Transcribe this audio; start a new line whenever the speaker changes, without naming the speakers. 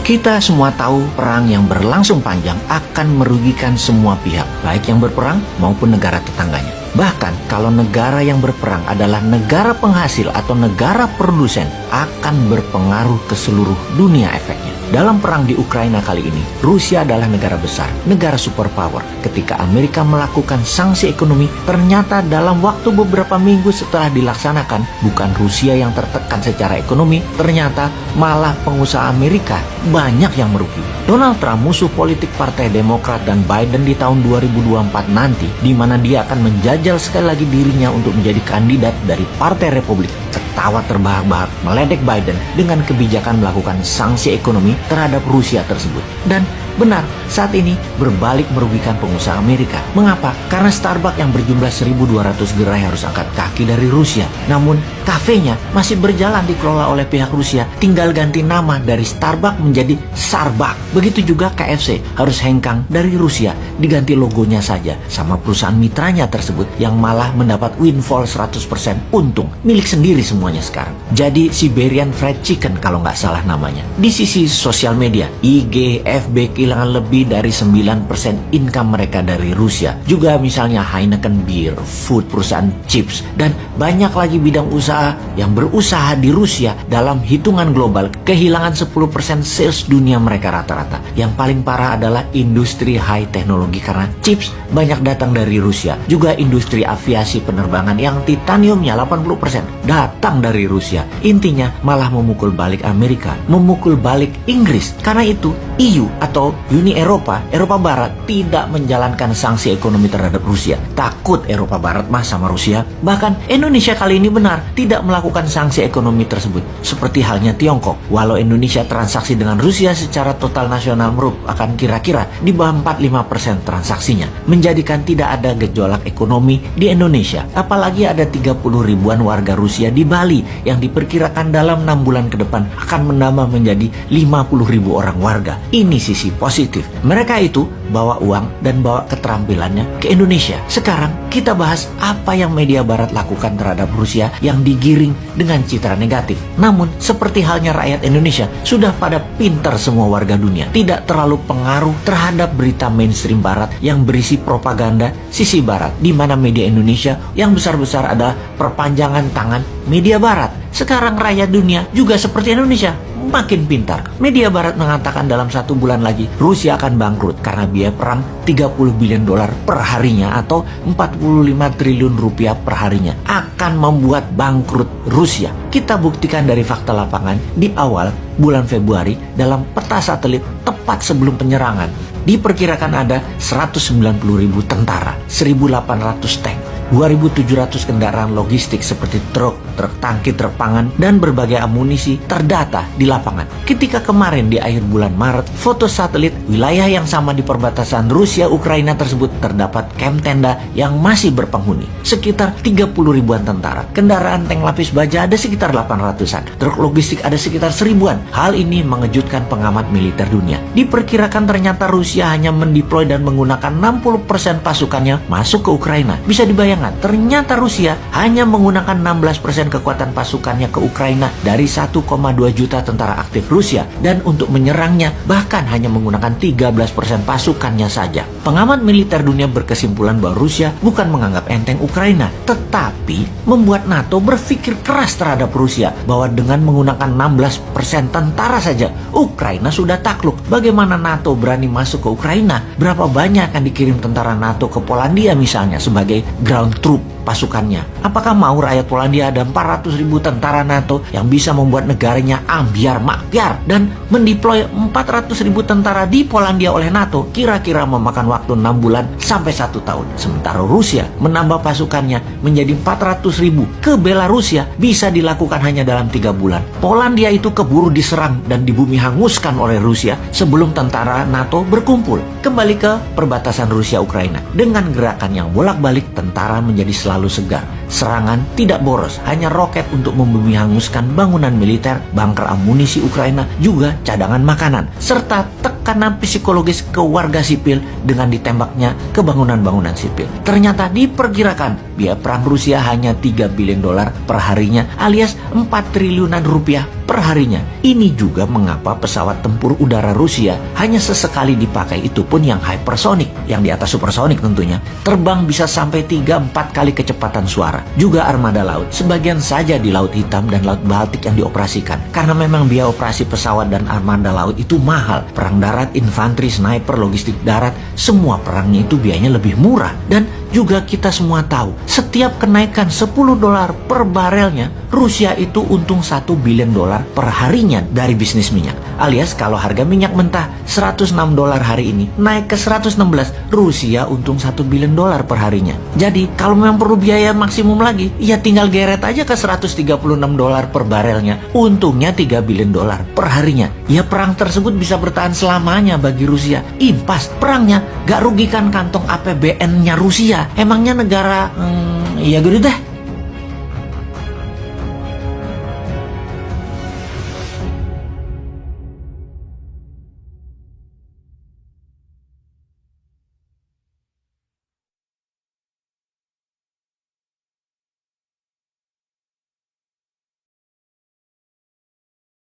Kita semua tahu perang yang berlangsung panjang akan merugikan semua pihak, baik yang berperang maupun negara tetangganya. Bahkan kalau negara yang berperang adalah negara penghasil atau negara produsen, akan berpengaruh ke seluruh dunia efeknya. Dalam perang di Ukraina kali ini, Rusia adalah negara besar, negara superpower. Ketika Amerika melakukan sanksi ekonomi, ternyata dalam waktu beberapa minggu setelah dilaksanakan, bukan Rusia yang tertekan secara ekonomi, ternyata malah pengusaha Amerika banyak yang merugi. Donald Trump, musuh politik Partai Demokrat dan Biden di tahun 2024 nanti, di mana dia akan menjajal sekali lagi dirinya untuk menjadi kandidat dari Partai Republik, ketawa terbahak-bahak meledek Biden dengan kebijakan melakukan sanksi ekonomi terhadap Rusia tersebut. Dan benar, saat ini berbalik merugikan pengusaha Amerika. Mengapa? Karena Starbucks yang berjumlah 1.200 gerai harus angkat kaki dari Rusia. Namun, kafenya masih berjalan dikelola oleh pihak Rusia, tinggal ganti nama dari Starbucks menjadi Starbucks. Begitu juga KFC harus hengkang dari Rusia, diganti logonya saja sama perusahaan mitranya tersebut yang malah mendapat windfall 100% untung, milik sendiri semuanya sekarang. Jadi Siberian Fried Chicken kalau nggak salah namanya. Di sisi sosial media, IG, FB kehilangan lebih dari 9% income mereka dari Rusia. Juga misalnya Heineken Beer, Food, perusahaan chips, dan banyak lagi bidang usaha yang berusaha di Rusia dalam hitungan global kehilangan 10% sales dunia mereka rata-rata. Yang paling parah adalah industri high teknologi karena chips banyak datang dari Rusia. Juga industri aviasi penerbangan yang titaniumnya 80% datang dari Rusia. Intinya malah memukul balik Amerika, memukul balik Inggris. Karena itu EU atau Uni Eropa Barat tidak menjalankan sanksi ekonomi terhadap Rusia. Takut Eropa Barat mah sama Rusia. Bahkan Indonesia kali ini benar tidak melakukan sanksi ekonomi tersebut. Seperti halnya Tiongkok. Walau Indonesia transaksi dengan Rusia secara total nasional merupakan kira-kira di bawah 45% transaksinya, menjadikan tidak ada gejolak ekonomi di Indonesia. Apalagi ada 30 ribuan warga Rusia di Bali yang diperkirakan dalam 6 bulan ke depan akan menambah menjadi 50 ribu orang warga. Ini sisi positif. Mereka itu bawa uang dan bawa keterampilannya ke Indonesia. Sekarang kita bahas apa yang media barat lakukan terhadap Rusia yang digiring dengan citra negatif. Namun seperti halnya rakyat Indonesia, sudah pada pintar semua warga dunia, tidak terlalu pengaruh terhadap berita mainstream barat yang berisi propaganda sisi barat, di mana media Indonesia yang besar-besar adalah perpanjangan tangan media barat. Sekarang rakyat dunia juga seperti Indonesia, makin pintar. Media barat mengatakan dalam 1 bulan lagi Rusia akan bangkrut karena biaya perang 30 billion dolar per harinya atau 45 triliun rupiah per harinya akan membuat bangkrut Rusia. Kita buktikan dari fakta lapangan di awal bulan Februari dalam peta satelit tepat sebelum penyerangan. Diperkirakan ada 190.000 tentara, 1.800 tank, 2.700 kendaraan logistik seperti truk tangki, truk pangan, dan berbagai amunisi terdata di lapangan. Ketika kemarin di akhir bulan Maret, foto satelit wilayah yang sama di perbatasan Rusia-Ukraina tersebut terdapat kamp tenda yang masih berpenghuni. Sekitar 30 ribuan tentara. Kendaraan tank lapis baja ada sekitar 800-an. Truk logistik ada sekitar 1000-an. Hal ini mengejutkan pengamat militer dunia. Diperkirakan ternyata Rusia hanya mendeploy dan menggunakan 60% pasukannya masuk ke Ukraina. Bisa dibayangkan, ternyata Rusia hanya menggunakan 16% kekuatan pasukannya ke Ukraina dari 1,2 juta tentara aktif Rusia, dan untuk menyerangnya bahkan hanya menggunakan 13% pasukannya saja. Pengamat militer dunia berkesimpulan bahwa Rusia bukan menganggap enteng Ukraina, tetapi membuat NATO berpikir keras terhadap Rusia bahwa dengan menggunakan 16% tentara saja Ukraina sudah takluk. Bagaimana NATO berani masuk ke Ukraina? Berapa banyak akan dikirim tentara NATO ke Polandia misalnya sebagai ground troop pasukannya? Apakah mau rakyat Polandia ada 400.000 tentara NATO yang bisa membuat negaranya ambiar makbiar? Dan mendeploy 400.000 tentara di Polandia oleh NATO kira-kira memakan waktu 6 bulan sampai 1 tahun. Sementara Rusia menambah pasukannya menjadi 400.000 ke Belarusia bisa dilakukan hanya dalam 3 bulan. Polandia itu keburu diserang dan di bumi hanguskan oleh Rusia sebelum tentara NATO berkumpul. Kembali ke perbatasan Rusia-Ukraina. Dengan gerakan yang bolak-balik, tentara menjadi selalu segar. serangan tidak boros, hanya roket untuk membumi hanguskan bangunan militer, bunker amunisi Ukraina, juga cadangan makanan, serta tekanan psikologis ke warga sipil dengan ditembaknya ke bangunan-bangunan sipil. Ternyata diperkirakan biaya perang Rusia hanya 3 billion dolar per harinya, alias 4 triliunan rupiah per harinya. Ini juga mengapa pesawat tempur udara Rusia hanya sesekali dipakai, itu pun yang hypersonic, yang di atas supersonik tentunya, terbang bisa sampai 3-4 kali kecepatan suara. Juga armada laut, sebagian saja di Laut Hitam dan Laut Baltik yang dioperasikan, karena memang biaya operasi pesawat dan armada laut itu mahal. Perang darat, infanteri, sniper, logistik darat, semua perangnya itu biayanya lebih murah. Dan juga kita semua tahu, setiap kenaikan 10 dolar per barelnya, Rusia itu untung 1 billion dolar per harinya dari bisnis minyak. Alias kalau harga minyak mentah 106 dolar hari ini naik ke 116, Rusia untung 1 billion dolar per harinya. Jadi kalau memang perlu biaya maksimum lagi, ya tinggal geret aja ke 136 dolar per barelnya, untungnya 3 billion dolar per harinya. Ya perang tersebut bisa bertahan selamanya bagi Rusia. Impas, perangnya gak rugikan kantong APBN-nya Rusia. Emangnya negara, ya gitu deh.